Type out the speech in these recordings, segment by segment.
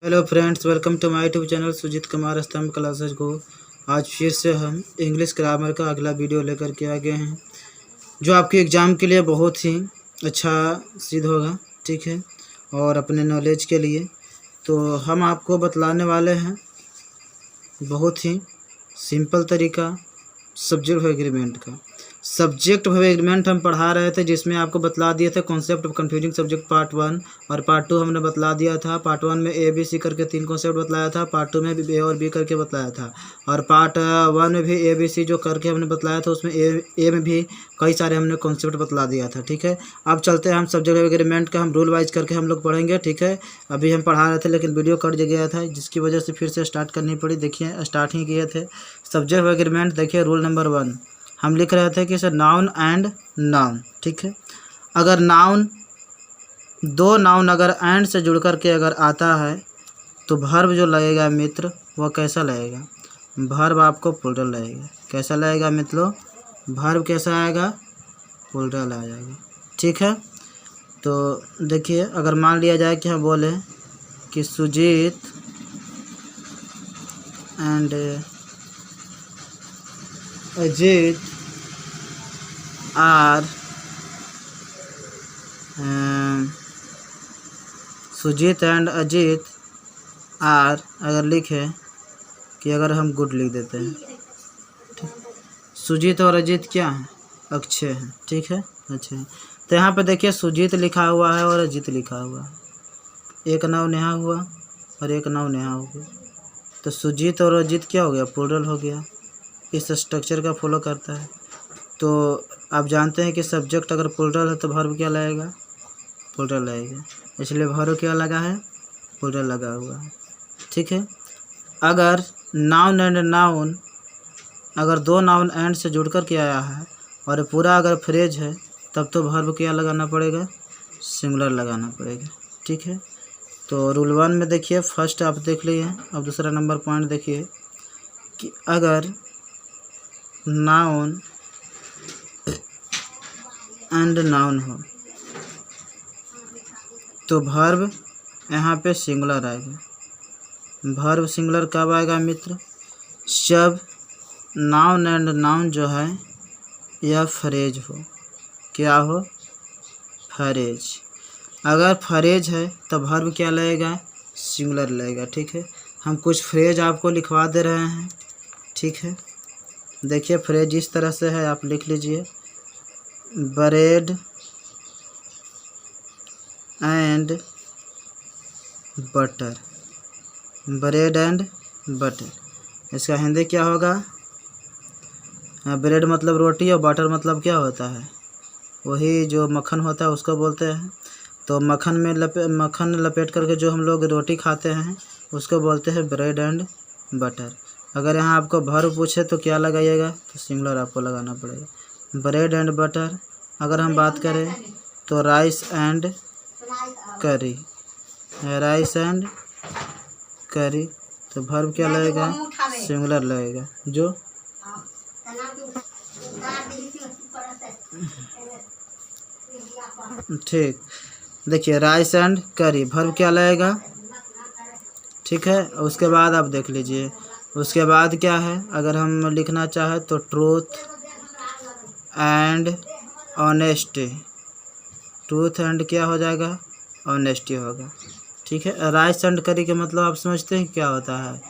Hello friends, welcome to my YouTube channel Sujeet Kumar Stambh classes को। आज फिर से हम इंग्लिश ग्रामर का अगला वीडियो लेकर के आ गए हैं, जो आपके एग्ज़ाम के लिए बहुत ही अच्छा सिद्ध होगा, ठीक है, और अपने नॉलेज के लिए। तो हम आपको बतलाने वाले हैं बहुत ही सिंपल तरीका सब्जेक्ट वर्ब एग्रीमेंट का। सब्जेक्ट वर्ब एग्रीमेंट हम पढ़ा रहे थे, जिसमें आपको बतला दिए थे concept of confusing subject part 1 और पार्ट 2 हमने बतला दिया था। पार्ट 1 में ए बी सी करके 3 कॉन्सेप्ट बतलाया था, पार्ट 2 में भी ए और बी करके बतलाया था, और पार्ट 1 में भी ए बी सी जो करके हमने बतलाया था, उसमें ए में भी कई सारे हमने कॉन्सेप्ट बतला दिया था, ठीक है। अब चलते हैं हम सब्जेक्ट वर्ब एग्रीमेंट का, हम रूल वाइज करके हम लोग पढ़ेंगे, ठीक है। अभी हम पढ़ा रहे थे लेकिन वीडियो कट गया था, जिसकी वजह से फिर से स्टार्ट करनी पड़ी। देखिए स्टार्ट ही किए थे सब्जेक्ट वर्ब एग्रीमेंट। देखिए रूल नंबर 1 हम लिख रहे थे कि सर नाउन एंड नाउन, ठीक है। अगर नाउन, दो नाउन अगर एंड से जुड़ कर के अगर आता है तो वर्ब जो लगेगा मित्र वो कैसा लगेगा? वर्ब आपको प्लूरल लगेगा। कैसा लगेगा मित्रों? वर्ब कैसा आएगा? प्लूरल आ जाएगा, ठीक है। तो देखिए अगर मान लिया जाए कि हम बोले कि Sujeet and Ajeet are Sujeet and Ajeet are, अगर लिखे कि अगर हम गुड लिख देते हैं, ठीक। सुजीत और अजीत क्या हैं? अक्षय हैं, ठीक है, अच्छे हैं। तो यहाँ पे देखिए सुजीत लिखा हुआ है और अजीत लिखा हुआ है, एक नाव नेहा हुआ और एक नाव नेहा हो गया। तो सुजीत और अजीत क्या हो गया? प्लूरल हो गया। इस स्ट्रक्चर का फॉलो करता है। तो आप जानते हैं कि सब्जेक्ट अगर प्लूरल है तो वर्ब क्या लगेगा? प्लूरल लगेगा, इसलिए वर्ब क्या लगा है? प्लूरल लगा हुआ है, ठीक है। अगर नाउन एंड नाउन, अगर दो नाउन एंड से जुड़ कर के आया है और पूरा अगर फ्रेज है, तब तो वर्ब क्या लगाना पड़ेगा? सिंगुलर लगाना पड़ेगा, ठीक है। तो रूल 1 में देखिए फर्स्ट आप देख लिए। अब दूसरा नंबर पॉइंट देखिए कि अगर नाउन एंड नाउन हो तो वर्ब यहाँ पे सिंगुलर आएगा। वर्ब सिंगुलर कब आएगा मित्र? जब नाउन एंड नाउन जो है यह फ्रेज हो। क्या हो? फ्रेज। अगर फ्रेज है तो वर्ब क्या लगेगा? सिंगुलर लगेगा, ठीक है। हम कुछ फ्रेज आपको लिखवा दे रहे हैं, ठीक है। देखिए फ्रेज इस तरह से है, आप लिख लीजिए। Bread and butter, bread and butter, इसका हिंदी क्या होगा? ब्रेड मतलब रोटी और बटर मतलब क्या होता है? वही जो मक्खन होता है उसको बोलते हैं। तो मक्खन लपेट करके जो हम लोग रोटी खाते हैं उसको बोलते हैं ब्रेड एंड बटर। अगर यहाँ आपको वर्ब पूछे तो क्या लगाइएगा? तो सिंगुलर आपको लगाना पड़ेगा, ब्रेड एंड बटर। अगर हम बात करें तो राइस एंड करी, राइस एंड करी, तो वर्ब क्या लगेगा? सिंगुलर लगेगा। जो ठीक, देखिए राइस एंड करी, वर्ब क्या लगेगा? ठीक है। उसके बाद आप देख लीजिए, उसके बाद क्या है? अगर हम लिखना चाहे तो truth and honesty, truth and क्या हो जाएगा? ऑनेस्टी होगा, ठीक है। राइस एंड करी के मतलब आप समझते हैं क्या होता है?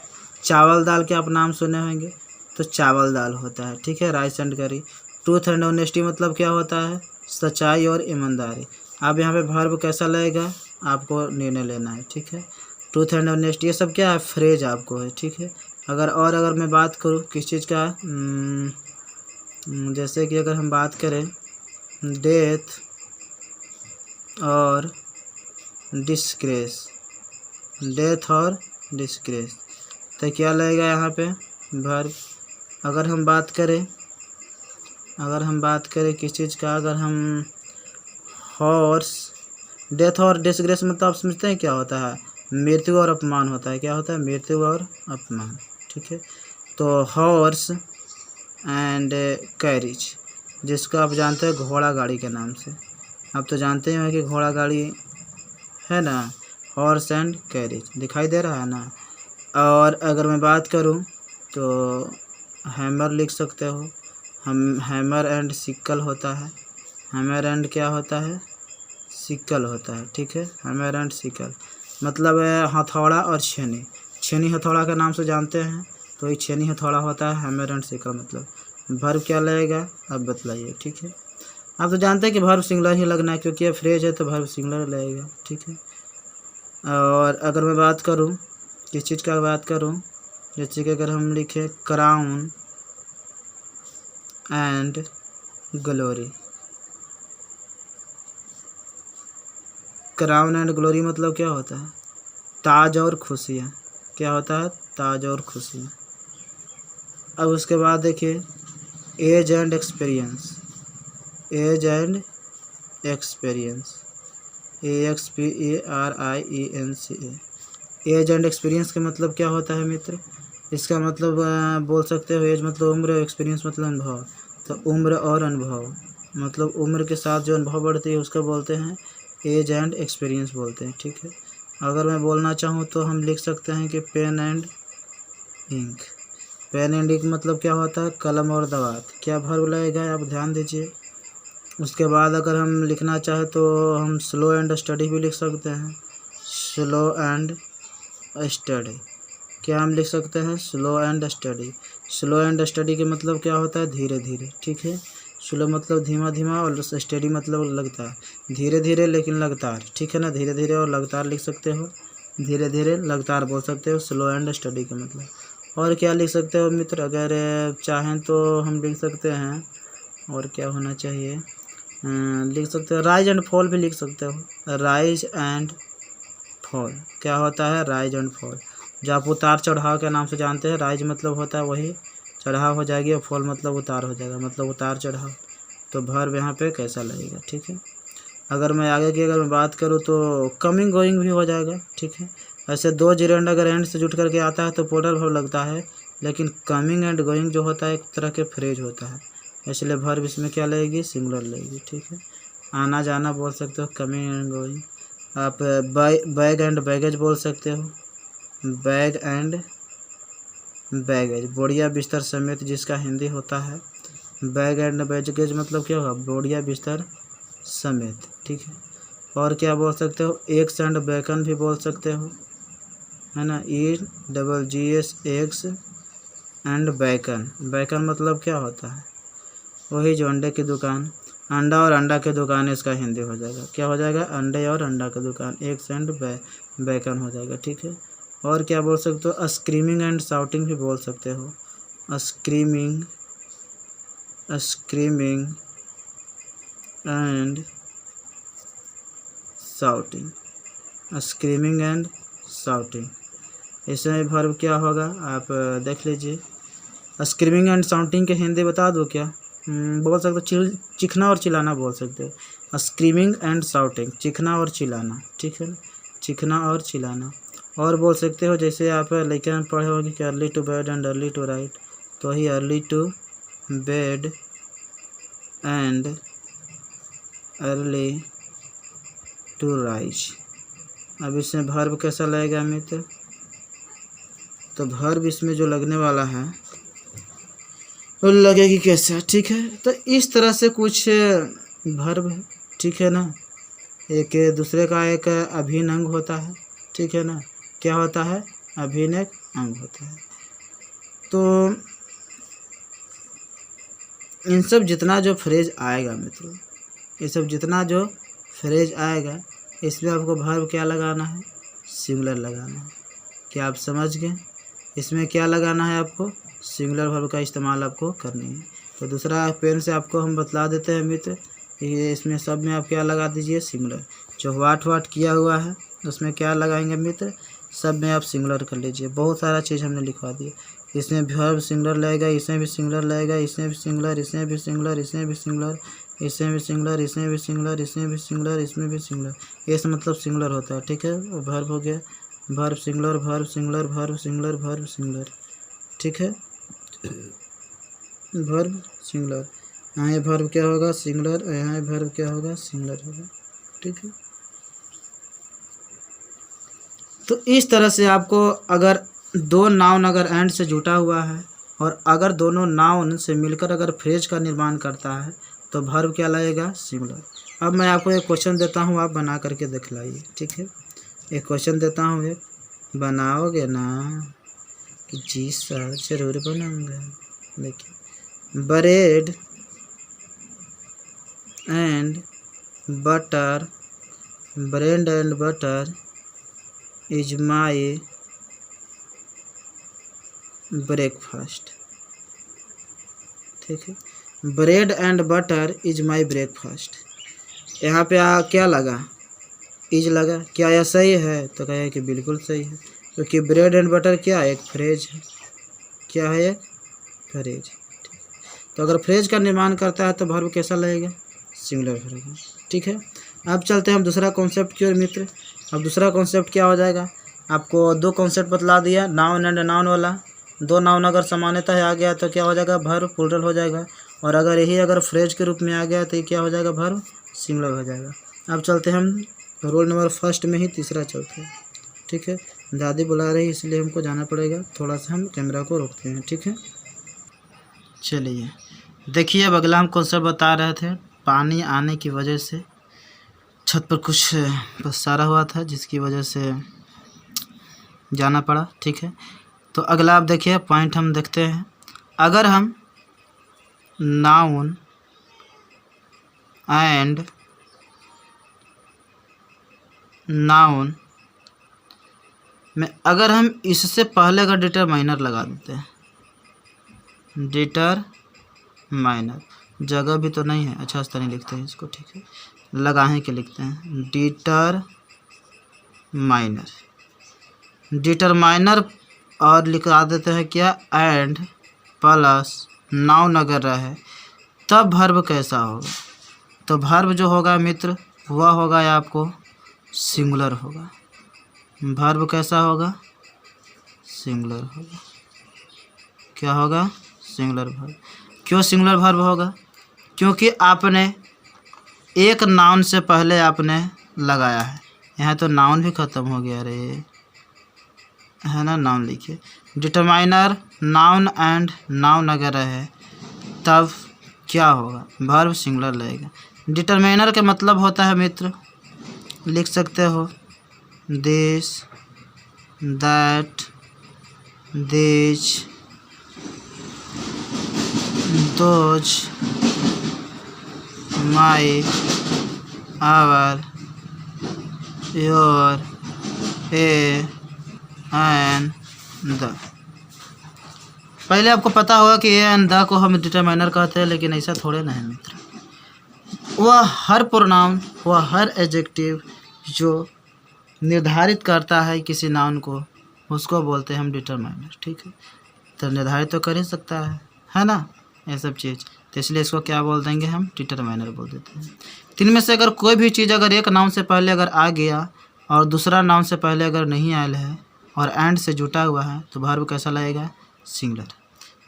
चावल दाल के आप नाम सुने होंगे, तो चावल दाल होता है, ठीक है, राइस एंड करी। ट्रूथ एंड ऑनेस्टी मतलब क्या होता है? सच्चाई और ईमानदारी। अब यहाँ पे वर्ब कैसा लगेगा? आपको निर्णय लेना है, ठीक है। ट्रूथ एंड ऑनेस्टी ये सब क्या है? फ्रेज आपको है, ठीक है। अगर मैं बात करूँ किस चीज़ का, जैसे कि अगर हम बात करें डेथ और डिस्ग्रेस, डेथ और डिस्ग्रेस, तो क्या लगेगा यहाँ पे? वर्ब। अगर हम बात करें किस चीज़ का, अगर हम हॉर्स, डेथ और डिस्ग्रेस मतलब आप समझते हैं क्या होता है? मृत्यु और अपमान होता है। क्या होता है? मृत्यु और अपमान, ठीक है। तो हॉर्स एंड कैरिज, जिसको आप जानते हैं घोड़ा गाड़ी के नाम से, आप तो जानते ही हैं कि घोड़ा गाड़ी है ना, हॉर्स एंड कैरेज, दिखाई दे रहा है ना। और अगर मैं बात करूं तो हैमर लिख सकते हो, हम हैमर एंड सिक्कल होता है, हैमर एंड क्या होता है, सिक्कल होता है, ठीक है। हैमर एंड सिक्कल मतलब हथौड़ा और छेनी, छेनी हथौड़ा के नाम से जानते हैं, तो ये छेनी हथौड़ा होता है हैमर एंड सिक्कल। मतलब वर्ब क्या लगेगा अब बताइए, ठीक है। आप तो जानते हैं कि वर्ब सिंगुलर ही लगना है, क्योंकि ये फ्रेज है तो वर्ब सिंगुलर लगेगा, ठीक है। और अगर मैं बात करूं किस चीज़ का बात करूं, जैसे कि अगर हम लिखें crown and glory, crown and glory मतलब क्या होता है, ताज और खुशियाँ, क्या होता है, ताज और खुशियाँ। अब उसके बाद देखिए age and experience, age and experience, EXPERIENCE, age and experience का मतलब क्या होता है मित्र, इसका मतलब बोल सकते हो एज मतलब उम्र, एक्सपीरियंस मतलब अनुभव। तो उम्र और अनुभव मतलब उम्र के साथ जो अनुभव बढ़ती है उसका बोलते हैं एज एंड एक्सपीरियंस बोलते हैं, ठीक है। अगर मैं बोलना चाहूँ तो हम लिख सकते हैं कि pen and ink, pen and ink मतलब क्या होता है, कलम और दवात, क्या वर्ब लगेगा आप ध्यान दीजिए। उसके बाद अगर हम लिखना चाहें तो हम स्लो एंड स्टडी भी लिख सकते हैं, स्लो एंड स्टडी, क्या हम लिख सकते हैं, slow and study. Slow and study के मतलब क्या होता है, धीरे धीरे, ठीक है। स्लो मतलब धीमा धीमा और स्टडी मतलब लगातार, धीरे धीरे लेकिन लगातार, ठीक है ना। धीरे धीरे और लगातार लिख सकते हो, धीरे धीरे लगातार बोल सकते हो, स्लो एंड स्टडी का मतलब। और क्या लिख सकते हो मित्र, अगर चाहें तो हम लिख सकते हैं, और क्या होना चाहिए, लिख सकते हो राइज एंड फॉल भी लिख सकते हो, राइज एंड फॉल, क्या होता है, राइज एंड फॉल। जो आप उतार चढ़ाव के नाम से जानते हैं, राइज मतलब होता है वही चढ़ाव हो जाएगी, और फॉल मतलब उतार हो जाएगा, मतलब उतार चढ़ाव। तो वर्ब यहाँ पे कैसा लगेगा, ठीक है। अगर मैं आगे की अगर मैं बात करूँ तो कमिंग गोइंग भी हो जाएगा, ठीक है। ऐसे दो जिरेंड अगर एंड से जुट करके आता है तो पोर्टल वर्ब लगता है, लेकिन कमिंग एंड गोइंग जो होता है एक तरह के फ्रेज होता है, इसलिए वर्ब इसमें क्या लगेगी, सिंगुलर लगेगी, ठीक है। आना जाना बोल सकते हो, कमिंग एंड गोइंग। आप बैग एंड बैगेज बोल सकते हो, बैग एंड बैगेज, बोरिया बिस्तर समेत जिसका हिंदी होता है बैग एंड बैगेज मतलब क्या होगा, बोरिया बिस्तर समेत, ठीक है। और क्या बोल सकते हो, एग्स एंड बेकन भी बोल सकते हो, है ना, EGGS eggs and bacon, bacon मतलब क्या होता है, वही जो अंडे की दुकान, अंडा और अंडा की दुकान इसका हिंदी हो जाएगा, क्या हो जाएगा, अंडे और अंडा की दुकान, एग्स एंड बैकन हो जाएगा, ठीक है। और क्या बोल सकते हो, स्क्रीमिंग एंड शाउटिंग भी बोल सकते हो, screaming and shouting, screaming and shouting, इसमें वर्ब क्या होगा आप देख लीजिए। स्क्रीमिंग एंड शाउटिंग के हिंदी बता दो क्या, बोल सकते हो चिखना और चिल्लाना बोल सकते हो, स्क्रीमिंग एंड शाउटिंग, चिखना और चिल्लाना, ठीक है, चिखना और चिल्लाना। और बोल सकते हो जैसे आप लेकर में पढ़े होंगे कि early to bed and early to right, तो ही early to bed and early to rise. अब इसमें वर्ब कैसा लगेगा मित्र, तो वर्ब इसमें जो लगने वाला है वो लगेगी कैसा, ठीक है। तो इस तरह से कुछ वर्ब है, ठीक है ना, एक दूसरे का एक अभिन्न अंग होता है, ठीक है ना, क्या होता है, अभिन्न एक अंग होता है। तो इन सब जितना जो फ्रेज आएगा मित्रों, ये सब जितना जो फ्रेज आएगा इसमें आपको वर्ब क्या लगाना है, सिंगुलर लगाना है, क्या आप समझ गए, इसमें क्या लगाना है आपको, सिंगुलर वर्ब का इस्तेमाल आपको करनी है। तो दूसरा पेन से आपको हम बतला देते हैं मित्र, ये इसमें सब में आप क्या लगा दीजिए, सिंगुलर। जो वाट किया हुआ है उसमें क्या लगाएंगे मित्र, सब में आप सिंगुलर कर लीजिए। बहुत सारा चीज़ हमने लिखवा दिया, इसमें वर्ब सिंगुलर लगेगा, इसमें भी सिंगुलर लगेगा, इसमें भी सिंगुलर, इसमें भी सिंगुलर, इसमें भी सिंगुलर, इसमें भी सिंगुलर, इसमें भी सिंगुलर, इसमें भी सिंगुलर, इसमें भी सिंगुलर, ये सब मतलब सिंगुलर होता है, ठीक है। वर्ब हो गया, verb singular, verb singular, verb singular, verb singular, ठीक है, वर्ब सिंगुलर। यहाँ ये वर्ब क्या होगा, सिंगुलर, यहाँ वर्ब क्या होगा, सिंगुलर होगा, ठीक है। तो इस तरह से आपको अगर दो नाउन अगर एंड से जुटा हुआ है और अगर दोनों नाउन से मिलकर अगर फ्रेज का निर्माण करता है तो वर्ब क्या लगेगा? सिंगुलर। अब मैं आपको एक क्वेश्चन देता हूँ, आप बना करके दिखलाइए, ठीक है। एक क्वेश्चन देता हूँ, एक बनाओगे ना? कि जी सर जरूर बनाऊंगा। देखिए, bread and butter, bread and butter is my breakfast, ठीक है। Bread and butter is my breakfast. यहाँ पे क्या लगा? इज लगा। क्या यह सही है? तो कहे कि बिल्कुल सही है, क्योंकि ब्रेड एंड बटर क्या है? एक फ्रेज है। क्या है? एक फ्रेज। तो अगर फ्रेज का निर्माण करता है तो वर्ब कैसा लगेगा? सिंगुलर रहेगा, ठीक है। अब चलते हैं हम दूसरा कॉन्सेप्ट की ओर मित्र। अब दूसरा कॉन्सेप्ट क्या हो जाएगा? आपको दो कॉन्सेप्ट बतला दिया, नाउन एंड नाउन वाला। दो नाउन अगर समानता आ गया तो क्या हो जाएगा? वर्ब प्लूरल हो जाएगा। और अगर यही अगर फ्रेज के रूप में आ गया तो ये क्या हो जाएगा? वर्ब सिंगुलर हो जाएगा। अब चलते हैं हम रोल नंबर फर्स्ट में ही तीसरा चलते हैं, ठीक है। दादी बुला रही है इसलिए हमको जाना पड़ेगा, थोड़ा सा हम कैमरा को रोकते हैं, ठीक है। चलिए देखिए, अब अगला हम कॉन्सेप्ट बता रहे थे। पानी आने की वजह से छत पर कुछ पसारा हुआ था जिसकी वजह से जाना पड़ा, ठीक है। तो अगला आप देखिए पॉइंट हम देखते हैं। अगर हम नाउन एंड नाउन में अगर हम इससे पहले अगर डिटरमाइनर लगा देते हैं, डिटरमाइनर, जगह भी तो नहीं है, अच्छा इस तरह लिखते हैं इसको, ठीक है, लगाने के लिखते हैं डिटरमाइनर, डिटरमाइनर और लिखा देते हैं क्या? एंड प्लस नाउन अगर रहे तब वर्ब कैसा होगा? तो वर्ब जो होगा मित्र वह होगा आपको सिंगुलर होगा। वर्ब कैसा होगा? सिंगुलर होगा। क्या होगा? Singular verb. क्यों सिंगुलर वर्ब होगा? क्योंकि आपने एक नाउन से पहले आपने लगाया है। यहाँ तो नाउन भी ख़त्म हो गया रे, है ना। नाउन लिखिए, डिटरमाइनर नाउन एंड नाउन अगर है तब क्या होगा? वर्ब सिंगुलर लगेगा। डिटरमाइनर का मतलब होता है मित्र, लिख सकते हो this, that, this, those, my, our, your, a and the. पहले आपको पता होगा कि ए एंड द को हम डिटरमाइनर कहते हैं, लेकिन ऐसा थोड़े ना है मित्र। वह हर प्रोनाउन, वह हर एडजेक्टिव जो निर्धारित करता है किसी नाउन को, उसको बोलते हैं हम डिटरमाइनर, ठीक है। तो निर्धारित तो कर ही सकता है ना, ये सब चीज़। तो इसलिए इसको क्या बोल देंगे? हम डिटरमाइनर बोल देते हैं। तीन में से अगर कोई भी चीज़ अगर एक नाउन से पहले अगर आ गया और दूसरा नाउन से पहले अगर नहीं आया है और एंड से जुटा हुआ है तो वर्ब कैसा लगेगा? सिंगुलर।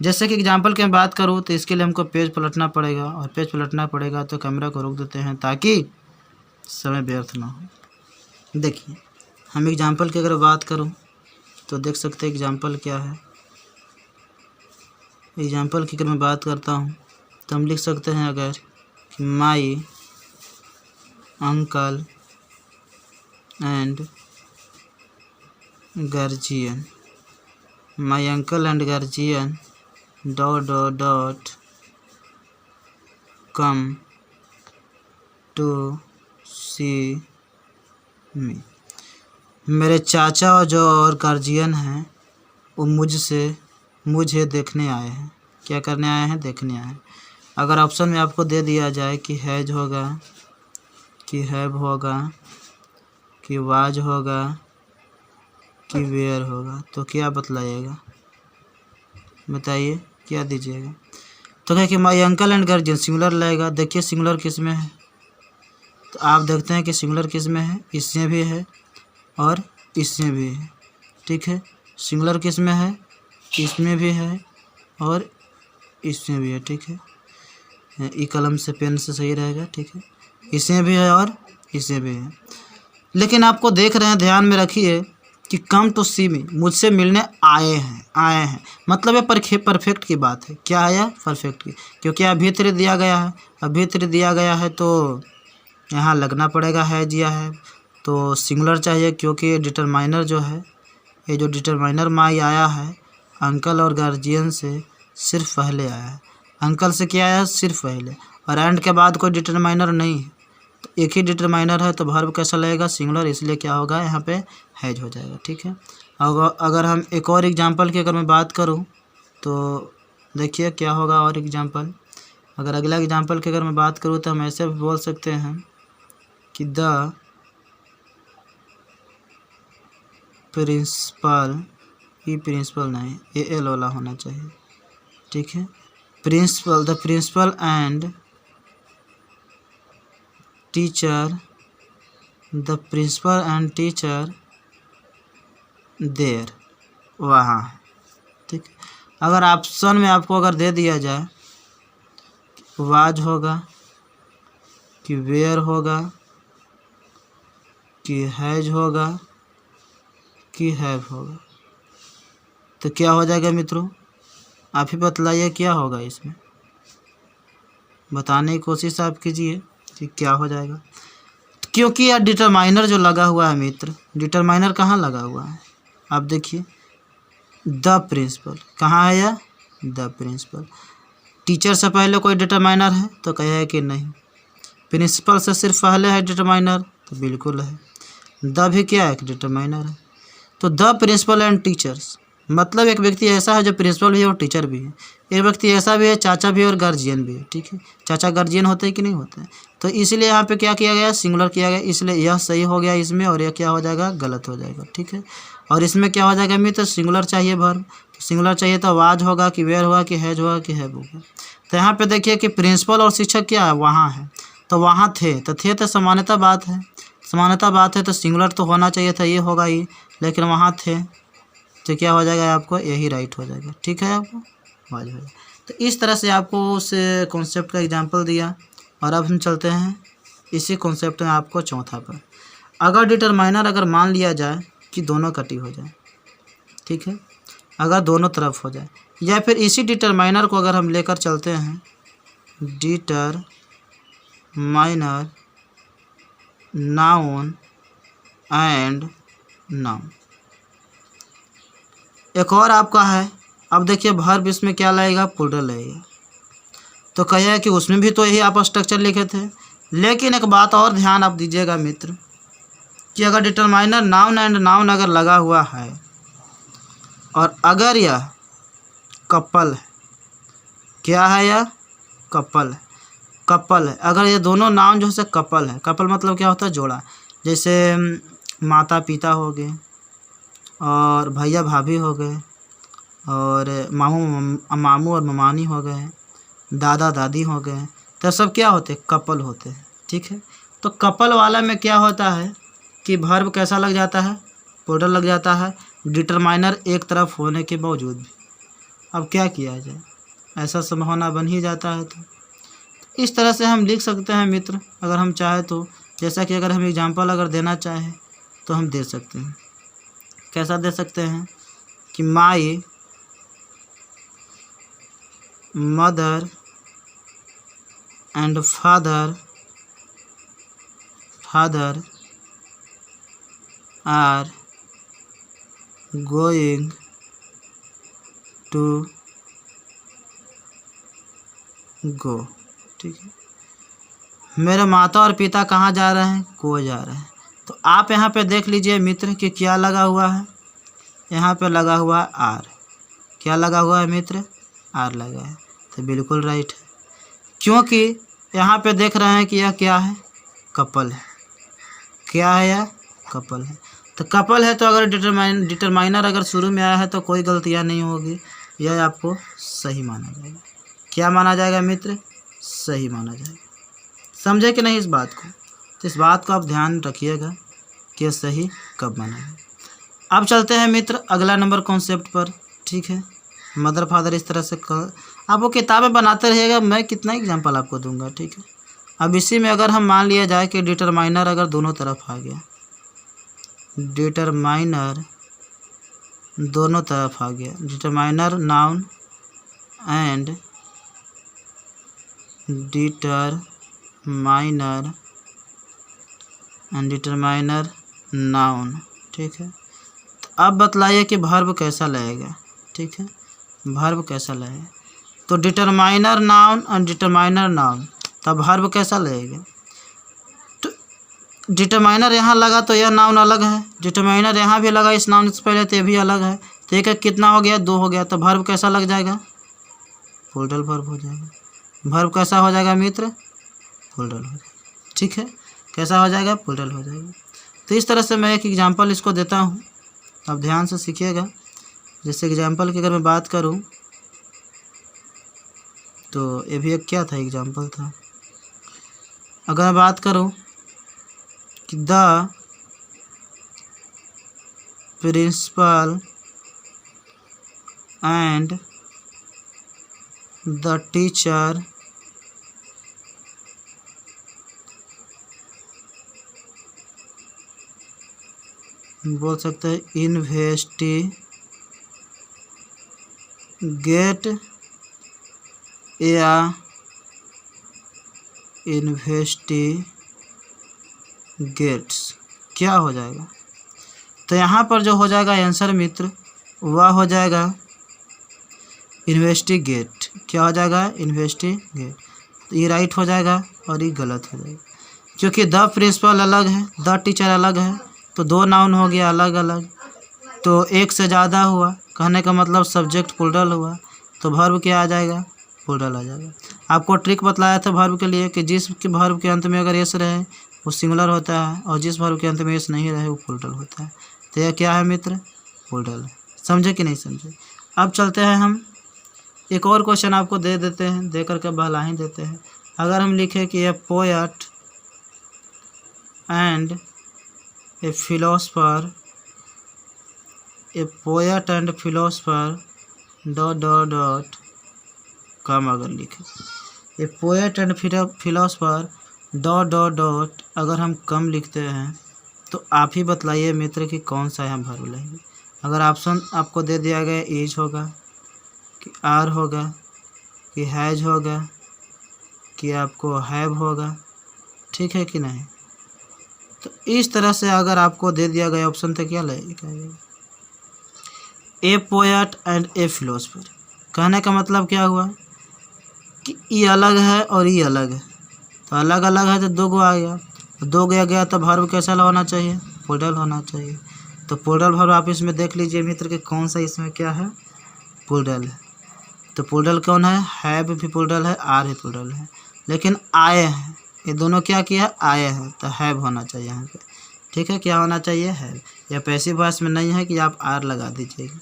जैसे कि एग्जांपल की मैं बात करूँ तो इसके लिए हमको पेज पलटना पड़ेगा, और पेज पलटना पड़ेगा तो कैमरा को रोक देते हैं ताकि समय व्यर्थ ना हो। देखिए, हम एग्जांपल की अगर बात करूँ तो देख सकते हैं एग्जांपल क्या है। एग्जांपल की अगर मैं बात करता हूँ तो हम लिख सकते हैं अगर कि my uncle and guardian, my uncle and guardian dot dot dot come to see me. मेरे चाचा और जो और गार्जियन हैं वो मुझे देखने आए हैं। क्या करने आए हैं? देखने आए हैं। अगर ऑप्शन में आपको दे दिया जाए कि हैज होगा, कि हैव होगा, कि वाज होगा, कि वेयर होगा, तो क्या बतलाइएगा? बताइए क्या दीजिएगा? तो क्या कि my uncle and guardian singular लगेगा। देखिए सिंगुलर किस में है, तो आप देखते हैं कि सिंगुलर किस में है, इसमें भी है और इसमें भी है, ठीक है। सिंगुलर किस में है? इसमें भी है और इसमें भी है, ठीक है। ई कलम से पेन से सही रहेगा, ठीक है। इसमें भी है और इसमें भी है। लेकिन आपको देख रहे हैं, ध्यान में रखिए कि कम टू सी मी, मुझसे मिलने आए हैं मतलब ये परफेक्ट की बात है। क्या है यह? परफेक्ट की, क्योंकि अभी तक दिया गया है, अभी तक दिया गया है तो यहाँ लगना पड़ेगा हैज या है, तो सिंगुलर चाहिए क्योंकि डिटरमाइनर जो है, ये जो डिटरमाइनर माई आया है अंकल और गार्जियन से सिर्फ पहले आया है। अंकल से क्या आया? सिर्फ पहले, और एंड के बाद कोई डिटरमाइनर नहीं है, तो एक ही डिटरमाइनर है, तो वर्ब कैसा लगेगा? सिंगुलर, इसलिए क्या होगा यहाँ पे? हैज हो जाएगा। ठीक है। अगर हम एक और एग्जांपल की अगर मैं बात करूँ तो देखिए क्या होगा और एग्जांपल। अगर अगला एग्जांपल की अगर मैं बात करूँ तो हम ऐसे भी बोल सकते हैं कि द प्रिंसिपल, ये प्रिंसिपल नहीं, ये एल वाला होना चाहिए। ठीक है। Principal, the principal and teacher, the principal and teacher there, वहाँ। ठीक। अगर ऑप्शन में आपको अगर दे दिया जाए वाज होगा कि वेयर होगा कि हैज होगा कि हैव होगा, तो क्या हो जाएगा मित्रों? आप ही बतलाइए क्या होगा इसमें, बताने की कोशिश आप कीजिए कि क्या हो जाएगा। क्योंकि यार डिटरमाइनर जो लगा हुआ है मित्र, डिटरमाइनर कहाँ लगा हुआ है? आप देखिए द प्रिंसिपल, कहाँ है यह? The principal. टीचर से पहले कोई डिटरमाइनर है? तो कहे कि नहीं। प्रिंसिपल से सिर्फ पहले है डिटरमाइनर? तो बिल्कुल है। द भी क्या है? डिटरमाइनर है। तो द प्रिंसिपल एंड टीचर्स मतलब एक व्यक्ति ऐसा है जो प्रिंसिपल भी है और टीचर भी है। एक व्यक्ति ऐसा भी है, चाचा भी है और गार्जियन भी है। ठीक है। चाचा गार्जियन होते हैं कि नहीं होते हैं? तो इसलिए यहाँ पे क्या किया गया? सिंगुलर किया गया, इसलिए यह सही हो गया इसमें, और यह क्या हो जाएगा? गलत हो जाएगा। ठीक है। और इसमें क्या हो जाएगा मित्र? सिंगुलर चाहिए वर्ब, तो सिंगुलर चाहिए तो वाज होगा कि वेयर होगा कि हैज होगा कि हैव होगा। तो यहाँ पे देखिए कि प्रिंसिपल और शिक्षक क्या है? वहाँ है, तो वहाँ थे, तो सामान्यतः बात है, समानता बात है, तो सिंगुलर तो होना चाहिए था, ये होगा ही, लेकिन वहाँ थे, तो क्या हो जाएगा आपको? यही राइट हो जाएगा। ठीक है, आपको वाज हो जाएगा। तो इस तरह से आपको उस कॉन्सेप्ट का एग्जांपल दिया, और अब हम चलते हैं इसी कॉन्सेप्ट में आपको चौथा पर। अगर डिटरमाइनर अगर मान लिया जाए कि दोनों कटी हो जाए, ठीक है, अगर दोनों तरफ हो जाए, या फिर इसी डिटरमाइनर को अगर हम लेकर चलते हैं डिटरमाइनर नाउन एंड नाउन। एक और आपका है, अब देखिए वर्ब इसमें क्या लगेगा? प्लूरल लगेगा। तो कहिए कि उसमें भी तो यही आप स्ट्रक्चर लिखे थे, लेकिन एक बात और ध्यान आप दीजिएगा मित्र कि अगर डिटरमाइनर नाउन एंड नाउन अगर लगा हुआ है और अगर यह कपल है, क्या है? यह कपल है, कपल है। अगर ये दोनों नाउन जो है कपल है, कपल मतलब क्या होता है? जोड़ा। जैसे माता पिता हो गए और भैया भाभी हो गए और मामू और ममानी हो गए, दादा दादी हो गए, तो सब क्या होते? कपल होते हैं। ठीक है। तो कपल वाला में क्या होता है कि वर्ब कैसा लग जाता है? प्लूरल लग जाता है, डिटरमाइनर एक तरफ होने के बावजूद भी। अब क्या किया जाए? ऐसा संभावना बन ही जाता है। तो इस तरह से हम लिख सकते हैं मित्र, अगर हम चाहे तो, जैसा कि अगर हम एग्जांपल अगर देना चाहें तो हम दे सकते हैं। कैसा दे सकते हैं कि my mother and father are going to go. ठीक है। मेरे माता और पिता कहाँ जा रहे हैं? गो जा रहे हैं। तो आप यहाँ पे देख लीजिए मित्र कि क्या लगा हुआ है? यहाँ पे लगा हुआ है आर। क्या लगा हुआ है मित्र? आर लगा है, तो बिल्कुल राइट है, क्योंकि यहाँ पे देख रहे हैं कि यह क्या है? कपल है। क्या है? यह कपल है। तो कपल है, तो अगर डिटरमाइनर अगर शुरू में आया है तो कोई गलतियाँ नहीं होगी, यह आपको सही माना जाएगा। क्या माना जाएगा मित्र? सही माना जाएगा। समझे कि नहीं इस बात को? तो इस बात को आप ध्यान रखिएगा कि सही कब माना जाए। अब चलते हैं मित्र अगला नंबर कॉन्सेप्ट पर। ठीक है। मदर फादर इस तरह से आप वो किताबें बनाते रहिएगा, मैं कितना एग्जांपल आपको दूंगा। ठीक है। अब इसी में अगर हम मान लिया जाए कि डिटरमाइनर अगर दोनों तरफ आ गया, डिटरमाइनर दोनों तरफ आ गया। Determiner noun and determiner noun. ठीक है, तो अब बतलाइए कि वर्ब कैसा लगेगा। ठीक है, वर्ब कैसा लगेगा। तो डिटरमाइनर नाउन और डिटरमाइनर नाउन, तब वर्ब कैसा लगेगा। तो डिटरमाइनर यहाँ लगा तो यह नाउन अलग है, डिटरमाइनर यहाँ भी लगा इस नाउन से पहले तो ये भी अलग है। तो एक कितना हो गया, 2 हो गया। तो वर्ब कैसा लग जाएगा, प्लूरल वर्ब हो जाएगा। वर्ब कैसा हो जाएगा मित्र, प्लूरल हो जाएगा। ठीक है, कैसा हो जाएगा, प्लूरल हो जाएगा। तो इस तरह से मैं एक एग्जांपल इसको देता हूँ, आप ध्यान से सीखिएगा। जैसे एग्जांपल की अगर मैं बात करूँ तो ये भी एक क्या था, एग्जांपल था। अगर मैं बात करूँ कि the principal and the teacher बोल सकते हैं इन्वेस्टिगेट या इन्वेस्टिगेट्स, क्या हो जाएगा। तो यहाँ पर जो हो जाएगा आंसर मित्र वह हो जाएगा इन्वेस्टिगेट। क्या हो जाएगा, इन्वेस्टिगेट। तो ये राइट हो जाएगा और ये गलत हो जाएगा, क्योंकि द प्रिंसिपल अलग है, द टीचर अलग है। तो 2 नाउन हो गया अलग अलग, तो एक से ज़्यादा हुआ, कहने का मतलब सब्जेक्ट प्लूरल हुआ। तो वर्ब क्या आ जाएगा, प्लूरल आ जाएगा। आपको ट्रिक बतलाया था वर्ब के लिए कि जिस वर्ब के अंत में अगर एस रहे वो सिंगुलर होता है, और जिस वर्ब के अंत में एस नहीं रहे वो प्लूरल होता है। तो यह क्या है मित्र, प्लूरल है। समझे कि नहीं समझे। अब चलते हैं हम एक और क्वेश्चन आपको दे देते हैं, दे करके बहला ही देते हैं। अगर हम लिखें कि a poet and a philosopher, a poet and philosopher dot dot dot come, अगर लिखें a poet and philosopher dot dot dot, अगर हम कम लिखते हैं तो आप ही बतलाइए मित्र कि कौन सा यहाँ वर्ब लेंगे। अगर ऑप्शन आपको दे दिया गया इज होगा कि आर होगा कि हैज होगा कि आपको हैव होगा, ठीक है कि नहीं। तो इस तरह से अगर आपको दे दिया गया ऑप्शन तो क्या लगेगा, ए पोएट एंड ए फिलोसफर। कहने का मतलब क्या हुआ कि ये अलग है और ये अलग है, तो अलग अलग है तो 2 गो आ गया, 2 गया तो वर्ब कैसा होना चाहिए, प्लूरल होना चाहिए। तो प्लूरल वर्ब आप इसमें देख लीजिए मित्र कि कौन सा इसमें क्या है, प्लूरल है। तो प्लूरल कौन है, हैव भी प्लूरल है, आर भी प्लूरल है। लेकिन आए हैं, ये दोनों क्या किया, आए हैं, तो हैव होना चाहिए यहाँ पे। ठीक है, क्या होना चाहिए, हैव। या पैसिव वॉइस में नहीं है कि आप आर लगा दीजिएगा।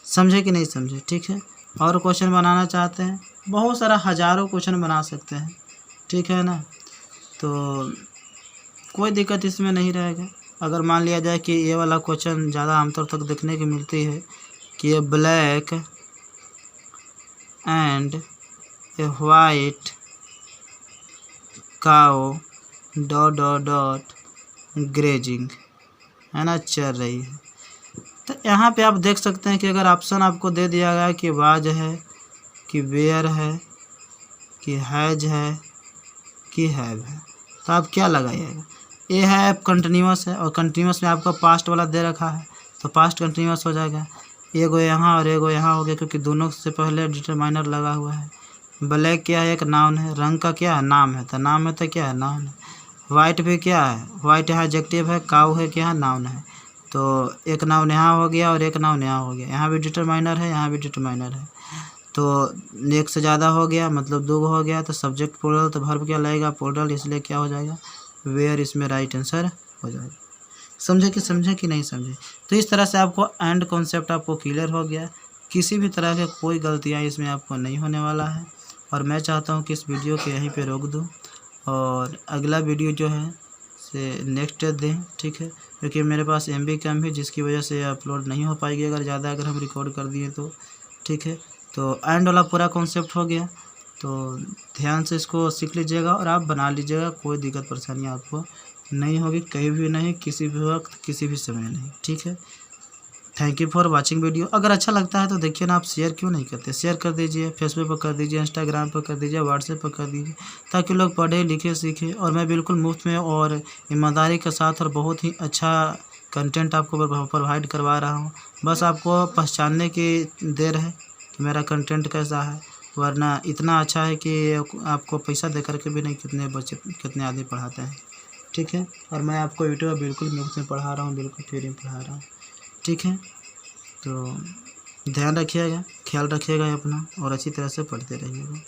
समझे कि नहीं समझे। ठीक है, और क्वेश्चन बनाना चाहते हैं, बहुत सारा हज़ारों क्वेश्चन बना सकते हैं, ठीक है ना। तो कोई दिक्कत इसमें नहीं रहेगा। अगर मान लिया जाए कि ये वाला क्वेश्चन ज़्यादा आमतौर तक देखने की मिलती है कि ये black and a white cow dot dot dot grazing, है ना, चल रही है। तो यहाँ पे आप देख सकते हैं कि अगर ऑप्शन आपको दे दिया गया कि वाज है कि वेयर है कि हैज है कि हैव है, तो आप क्या लगाइएगा। ये है कंटिन्यूस है, और कंटिन्यूस में आपका पास्ट वाला दे रखा है, तो पास्ट कंटिन्यूस हो जाएगा। एगो यहाँ और एगो यहाँ हो गया, क्योंकि दोनों से पहले डिटरमाइनर लगा हुआ है। ब्लैक क्या है, एक नाउन है, रंग का क्या है, नाम है, तो नाम है तो क्या है, नाउन है। वाइट भी क्या है, वाइट यहाँ एडजेक्टिव है, काऊ है क्या है, नाउन है। तो एक नाउन यहाँ हो गया और एक नाउन यहाँ हो गया, यहाँ भी डिटरमाइनर है, यहाँ भी डिटरमाइनर है। तो एक से ज़्यादा हो गया मतलब 2 हो गया, तो सब्जेक्ट प्लूरल, तो वर्ब क्या लगेगा, प्लूरल, इसलिए क्या हो जाएगा, वेयर इसमें राइट आंसर हो जाएगा। समझे कि नहीं समझे। तो इस तरह से आपको एंड कॉन्सेप्ट आपको क्लियर हो गया। किसी भी तरह के कोई गलतियाँ इसमें आपको नहीं होने वाला है, और मैं चाहता हूँ कि इस वीडियो को यहीं पे रोक दूँ और अगला वीडियो जो है से नेक्स्ट दें, ठीक है, क्योंकि मेरे पास MB कम है, जिसकी वजह से अपलोड नहीं हो पाएगी अगर हम रिकॉर्ड कर दिए तो, ठीक है। तो एंड वाला पूरा कॉन्सेप्ट हो गया, तो ध्यान से इसको सीख लीजिएगा और आप बना लीजिएगा, कोई दिक्कत परेशानी आपको नहीं होगी, कहीं भी नहीं, किसी भी वक्त, किसी भी समय नहीं, ठीक है। Thank you for watching video. अगर अच्छा लगता है तो देखिए ना, आप शेयर क्यों नहीं करते, शेयर कर दीजिए, फेसबुक पर कर दीजिए, इंस्टाग्राम पर कर दीजिए, व्हाट्सएप पर कर दीजिए, ताकि लोग पढ़े लिखे सीखें। और मैं बिल्कुल मुफ्त में और ईमानदारी के साथ और बहुत ही अच्छा कंटेंट आपको प्रोवाइड करवा रहा हूँ। बस आपको पहचानने की देर है कि मेरा कंटेंट कैसा है, वरना इतना अच्छा है कि आपको पैसा दे करके भी नहीं कितने बच्चे कितने आदमी पढ़ाते हैं। ठीक है, और मैं आपको यूट्यूब पर बिल्कुल मुफ्त में पढ़ा रहा हूँ, बिल्कुल फ्री में पढ़ा रहा हूँ। ठीक है, तो ध्यान रखिएगा, ख्याल रखिएगा अपना और अच्छी तरह से पढ़ते रहिएगा।